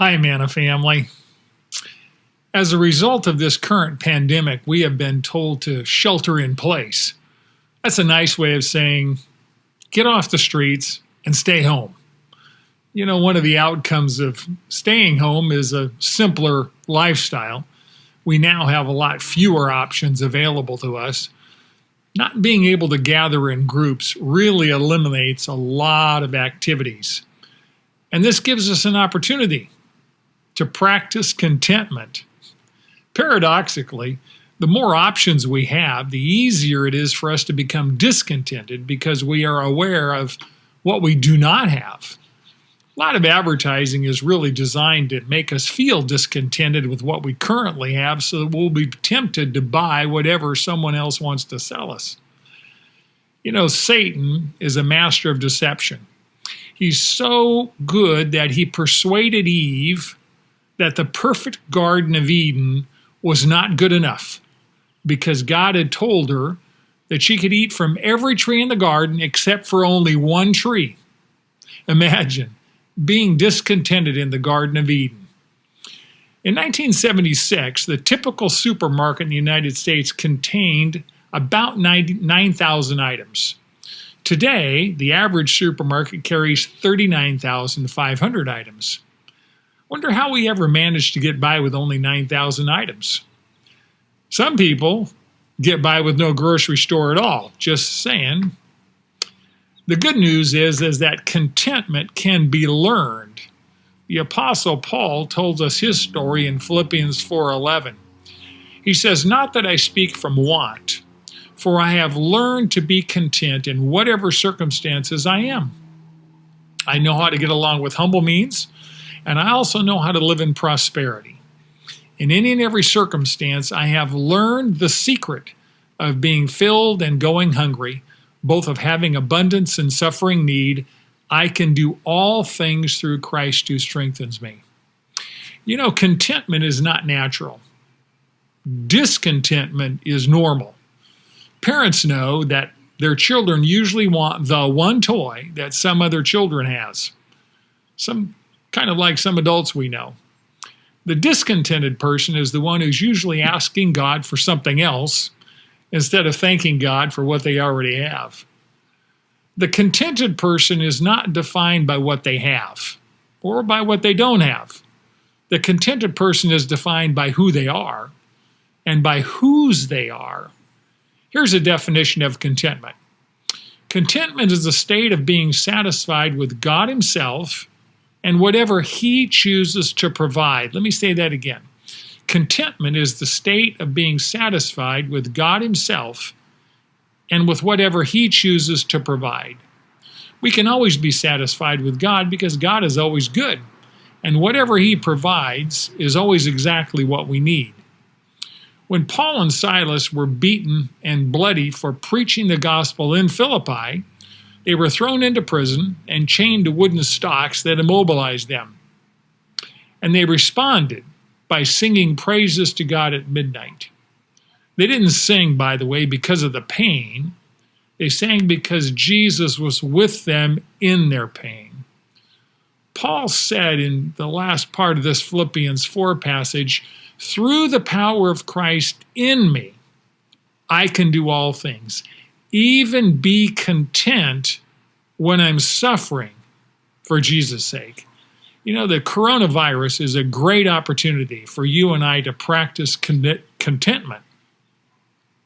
Hi, Manna family. As a result of this current pandemic, we have been told to shelter in place. That's a nice way of saying get off the streets and stay home. You know, one of the outcomes of staying home is a simpler lifestyle. We now have a lot fewer options available to us. Not being able to gather in groups really eliminates a lot of activities. And this gives us an opportunity to practice contentment. Paradoxically, the more options we have, the easier it is for us to become discontented because we are aware of what we do not have. A lot of advertising is really designed to make us feel discontented with what we currently have so that we'll be tempted to buy whatever someone else wants to sell us. You know, Satan is a master of deception. He's so good that he persuaded Eve that the perfect Garden of Eden was not good enough because God had told her that she could eat from every tree in the garden except for only one tree. Imagine being discontented in the Garden of Eden. In 1976, the typical supermarket in the United States contained about 9,000 items. Today, the average supermarket carries 39,500 items. Wonder how we ever managed to get by with only 9,000 items. Some people get by with no grocery store at all, just saying. The good news is that contentment can be learned. The Apostle Paul told us his story in Philippians 4:11. He says, "Not that I speak from want, for I have learned to be content in whatever circumstances I am. I know how to get along with humble means, and I also know how to live in prosperity. In any and every circumstance, I have learned the secret of being filled and going hungry, both of having abundance and suffering need. I can do all things through Christ who strengthens me." You know, contentment is not natural. Discontentment is normal. Parents know that their children usually want the one toy that some other children has. Kind of like some adults we know. The discontented person is the one who's usually asking God for something else instead of thanking God for what they already have. The contented person is not defined by what they have or by what they don't have. The contented person is defined by who they are and by whose they are. Here's a definition of contentment. Contentment is a state of being satisfied with God Himself and whatever He chooses to provide. Let me say that again. Contentment is the state of being satisfied with God Himself and with whatever He chooses to provide. We can always be satisfied with God because God is always good, and whatever He provides is always exactly what we need. When Paul and Silas were beaten and bloody for preaching the gospel in Philippi, they were thrown into prison and chained to wooden stocks that immobilized them. And they responded by singing praises to God at midnight. They didn't sing, by the way, because of the pain. They sang because Jesus was with them in their pain. Paul said in the last part of this Philippians 4 passage, "Through the power of Christ in me, I can do all things. Even be content when I'm suffering for Jesus' sake." You know, the coronavirus is a great opportunity for you and I to practice contentment.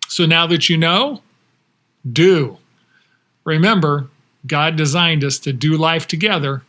So now that you know, do. Remember, God designed us to do life together.